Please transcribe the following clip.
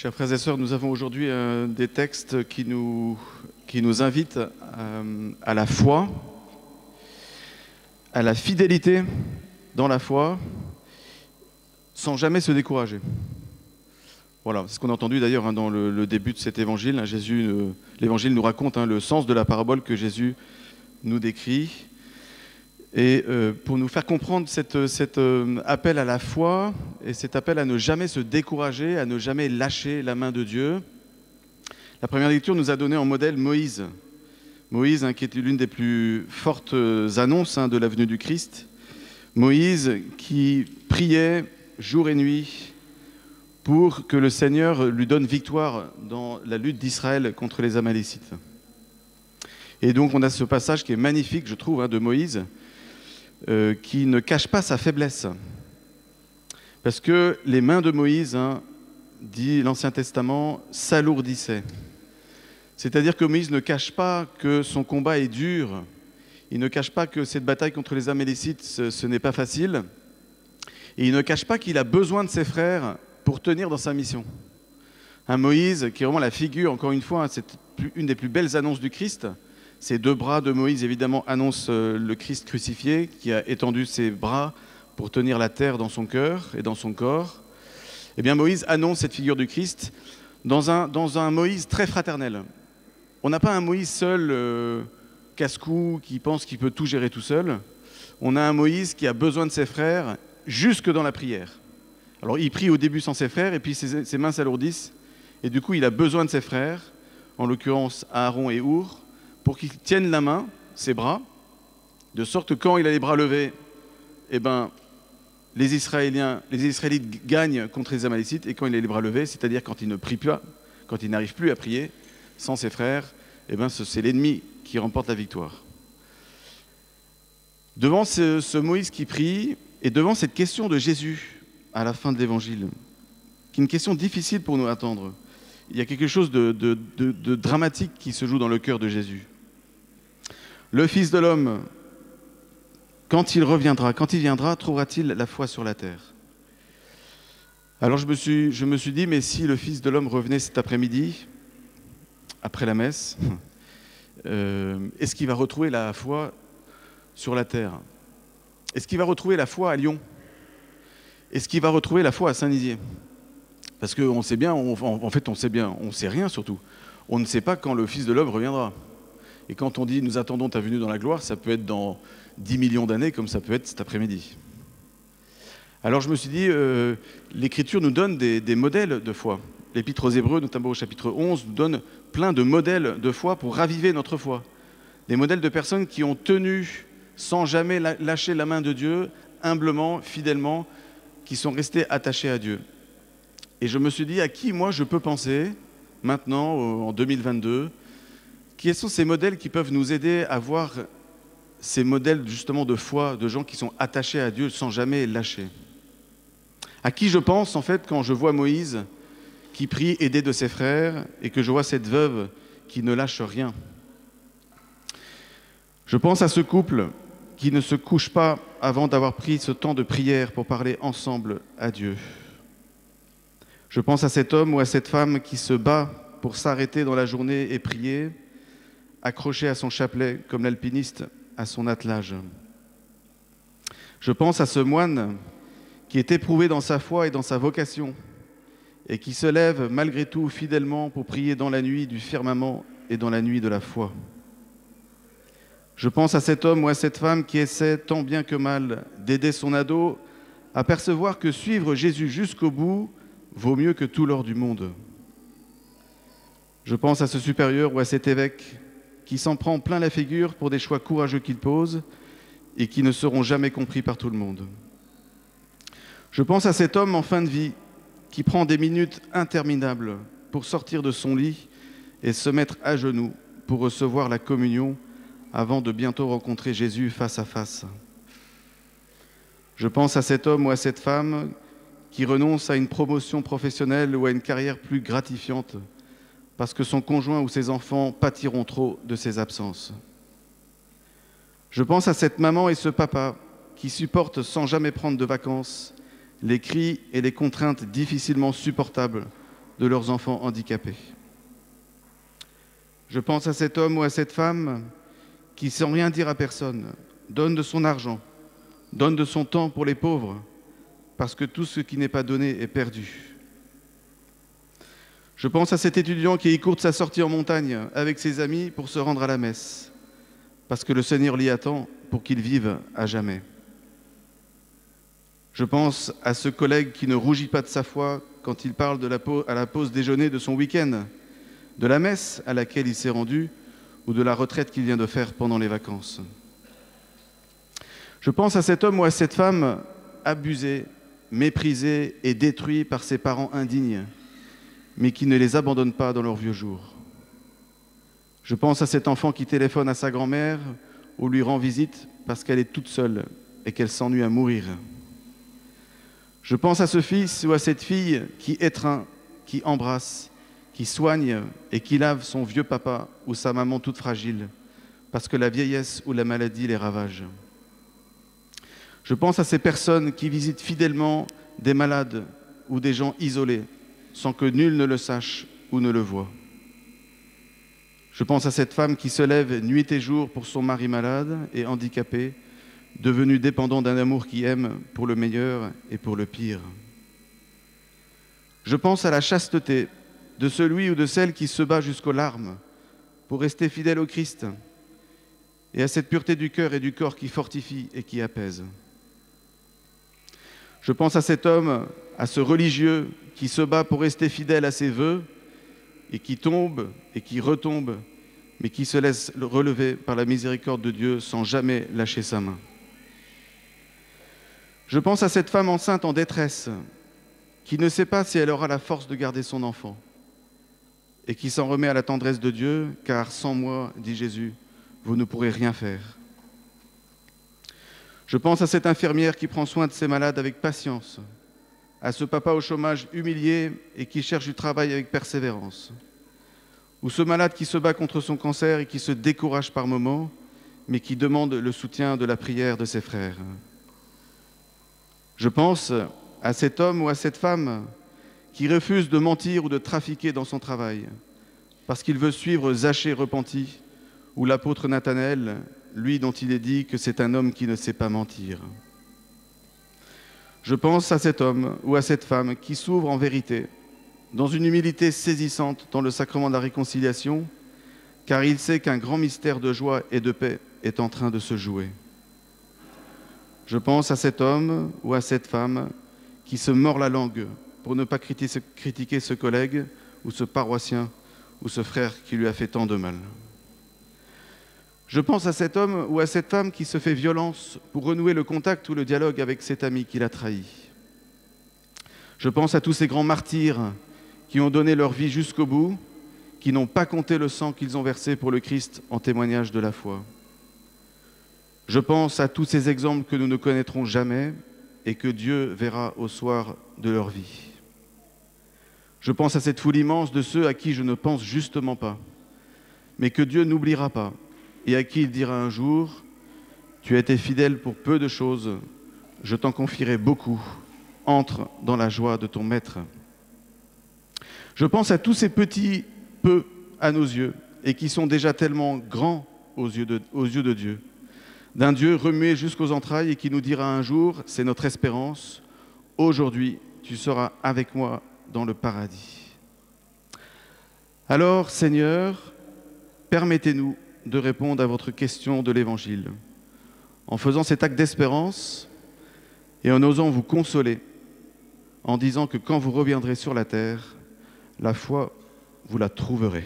Chers frères et sœurs, nous avons aujourd'hui des textes qui nous invitent à la foi, à la fidélité dans la foi, sans jamais se décourager. Voilà, c'est ce qu'on a entendu d'ailleurs dans le début de cet évangile. L'évangile nous raconte le sens de la parabole que Jésus nous décrit. Et pour nous faire comprendre cet appel à la foi et cet appel à ne jamais se décourager, à ne jamais lâcher la main de Dieu, la première lecture nous a donné en modèle Moïse. Moïse, qui était l'une des plus fortes annonces de la venue du Christ. Moïse qui priait jour et nuit pour que le Seigneur lui donne victoire dans la lutte d'Israël contre les Amalécites. Et donc on a ce passage qui est magnifique, je trouve, de Moïse, qui ne cache pas sa faiblesse. Parce que les mains de Moïse, dit l'Ancien Testament, s'alourdissaient. C'est-à-dire que Moïse ne cache pas que son combat est dur. Il ne cache pas que cette bataille contre les Amalécites, ce n'est pas facile. Et il ne cache pas qu'il a besoin de ses frères pour tenir dans sa mission. Moïse, qui est vraiment la figure, encore une fois, c'est une des plus belles annonces du Christ. Ces deux bras de Moïse, évidemment, annoncent le Christ crucifié, qui a étendu ses bras pour tenir la terre dans son cœur et dans son corps. Eh bien, Moïse annonce cette figure du Christ dans un Moïse très fraternel. On n'a pas un Moïse seul, casse-cou, qui pense qu'il peut tout gérer tout seul. On a un Moïse qui a besoin de ses frères jusque dans la prière. Alors, il prie au début sans ses frères, et puis ses mains s'alourdissent. Et du coup, il a besoin de ses frères, en l'occurrence Aaron et Hour, pour qu'ils tiennent la main, ses bras, de sorte que quand il a les bras levés, les Israélites gagnent contre les Amalécites, et quand il a les bras levés, c'est-à-dire quand il ne prie pas, quand il n'arrive plus à prier sans ses frères, c'est l'ennemi qui remporte la victoire. Devant ce Moïse qui prie, et devant cette question de Jésus à la fin de l'Évangile, qui est une question difficile pour nous à attendre, il y a quelque chose de dramatique qui se joue dans le cœur de Jésus. Le Fils de l'homme, quand il viendra, trouvera-t-il la foi sur la terre? Alors je me suis dit, mais si le Fils de l'homme revenait cet après-midi, après la messe, est-ce qu'il va retrouver la foi sur la terre? Est-ce qu'il va retrouver la foi à Lyon? Est-ce qu'il va retrouver la foi à Saint-Nizier? Parce qu'on sait bien, on sait rien surtout. On ne sait pas quand le Fils de l'homme reviendra. Et quand on dit « nous attendons ta venue dans la gloire », ça peut être dans 10 millions d'années comme ça peut être cet après-midi. Alors je me suis dit, l'Écriture nous donne des modèles de foi. L'Épître aux Hébreux, notamment au chapitre 11, nous donne plein de modèles de foi pour raviver notre foi. Des modèles de personnes qui ont tenu sans jamais lâcher la main de Dieu, humblement, fidèlement, qui sont restées attachées à Dieu. Et je me suis dit, à qui moi je peux penser, maintenant, en 2022, quels sont ces modèles qui peuvent nous aider à voir ces modèles justement de foi, de gens qui sont attachés à Dieu sans jamais lâcher? À qui je pense en fait quand je vois Moïse qui prie aidé de ses frères et que je vois cette veuve qui ne lâche rien? Je pense à ce couple qui ne se couche pas avant d'avoir pris ce temps de prière pour parler ensemble à Dieu. Je pense à cet homme ou à cette femme qui se bat pour s'arrêter dans la journée et prier, accroché à son chapelet comme l'alpiniste à son attelage. Je pense à ce moine qui est éprouvé dans sa foi et dans sa vocation et qui se lève malgré tout fidèlement pour prier dans la nuit du firmament et dans la nuit de la foi. Je pense à cet homme ou à cette femme qui essaie tant bien que mal d'aider son ado à percevoir que suivre Jésus jusqu'au bout vaut mieux que tout l'or du monde. Je pense à ce supérieur ou à cet évêque qui s'en prend plein la figure pour des choix courageux qu'il pose et qui ne seront jamais compris par tout le monde. Je pense à cet homme en fin de vie qui prend des minutes interminables pour sortir de son lit et se mettre à genoux pour recevoir la communion avant de bientôt rencontrer Jésus face à face. Je pense à cet homme ou à cette femme qui renonce à une promotion professionnelle ou à une carrière plus gratifiante parce que son conjoint ou ses enfants pâtiront trop de ses absences. Je pense à cette maman et ce papa qui supportent sans jamais prendre de vacances les cris et les contraintes difficilement supportables de leurs enfants handicapés. Je pense à cet homme ou à cette femme qui, sans rien dire à personne, donne de son argent, donne de son temps pour les pauvres, parce que tout ce qui n'est pas donné est perdu. Je pense à cet étudiant qui écourte sa sortie en montagne avec ses amis pour se rendre à la messe, parce que le Seigneur l'y attend pour qu'il vive à jamais. Je pense à ce collègue qui ne rougit pas de sa foi quand il parle à la pause déjeuner de son week-end, de la messe à laquelle il s'est rendu ou de la retraite qu'il vient de faire pendant les vacances. Je pense à cet homme ou à cette femme abusé, méprisé et détruit par ses parents indignes, mais qui ne les abandonne pas dans leurs vieux jours. Je pense à cet enfant qui téléphone à sa grand-mère ou lui rend visite parce qu'elle est toute seule et qu'elle s'ennuie à mourir. Je pense à ce fils ou à cette fille qui étreint, qui embrasse, qui soigne et qui lave son vieux papa ou sa maman toute fragile parce que la vieillesse ou la maladie les ravage. Je pense à ces personnes qui visitent fidèlement des malades ou des gens isolés sans que nul ne le sache ou ne le voie. Je pense à cette femme qui se lève nuit et jour pour son mari malade et handicapé, devenu dépendant d'un amour qui aime pour le meilleur et pour le pire. Je pense à la chasteté de celui ou de celle qui se bat jusqu'aux larmes pour rester fidèle au Christ et à cette pureté du cœur et du corps qui fortifie et qui apaise. Je pense à cet homme, à ce religieux qui se bat pour rester fidèle à ses vœux et qui tombe et qui retombe, mais qui se laisse relever par la miséricorde de Dieu sans jamais lâcher sa main. Je pense à cette femme enceinte en détresse qui ne sait pas si elle aura la force de garder son enfant et qui s'en remet à la tendresse de Dieu, car sans moi, dit Jésus, vous ne pourrez rien faire. Je pense à cette infirmière qui prend soin de ses malades avec patience, à ce papa au chômage humilié et qui cherche du travail avec persévérance, ou ce malade qui se bat contre son cancer et qui se décourage par moments, mais qui demande le soutien de la prière de ses frères. Je pense à cet homme ou à cette femme qui refuse de mentir ou de trafiquer dans son travail, parce qu'il veut suivre Zachée repenti, ou l'apôtre Nathanaël, lui dont il est dit que c'est un homme qui ne sait pas mentir. Je pense à cet homme ou à cette femme qui s'ouvre en vérité, dans une humilité saisissante dans le sacrement de la réconciliation, car il sait qu'un grand mystère de joie et de paix est en train de se jouer. Je pense à cet homme ou à cette femme qui se mord la langue pour ne pas critiquer ce collègue ou ce paroissien ou ce frère qui lui a fait tant de mal. Je pense à cet homme ou à cette femme qui se fait violence pour renouer le contact ou le dialogue avec cet ami qui l'a trahi. Je pense à tous ces grands martyrs qui ont donné leur vie jusqu'au bout, qui n'ont pas compté le sang qu'ils ont versé pour le Christ en témoignage de la foi. Je pense à tous ces exemples que nous ne connaîtrons jamais et que Dieu verra au soir de leur vie. Je pense à cette foule immense de ceux à qui je ne pense justement pas, mais que Dieu n'oubliera pas et à qui il dira un jour « Tu as été fidèle pour peu de choses, je t'en confierai beaucoup, entre dans la joie de ton Maître. » Je pense à tous ces petits peu à nos yeux et qui sont déjà tellement grands aux yeux de Dieu, d'un Dieu remué jusqu'aux entrailles et qui nous dira un jour, c'est notre espérance, aujourd'hui tu seras avec moi dans le paradis. Alors Seigneur, permettez-nous de répondre à votre question de l'Évangile, en faisant cet acte d'espérance et en osant vous consoler, en disant que quand vous reviendrez sur la terre, la foi, vous la trouverez.